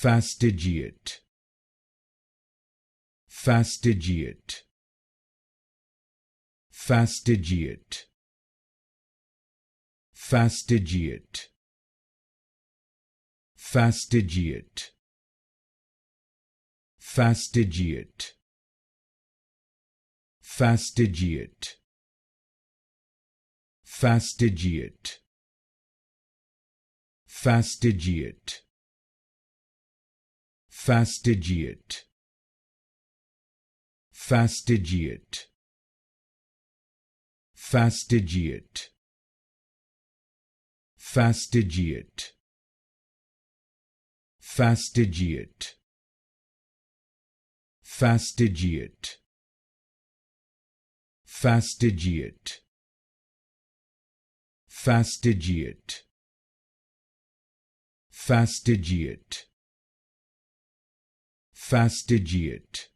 Fastigiate. Fastigiate. Fastigiate. Fastigiate. Fastigiate. Fastigiate. Fastigiate. Fastigiate. Fastigiate. Fastigiate. Fastigiate. Fastigiate. Fastigiate. Fastigiate. Fastigiate. Fastigiate. Fastigiate. Fastigiate. Fastigiate.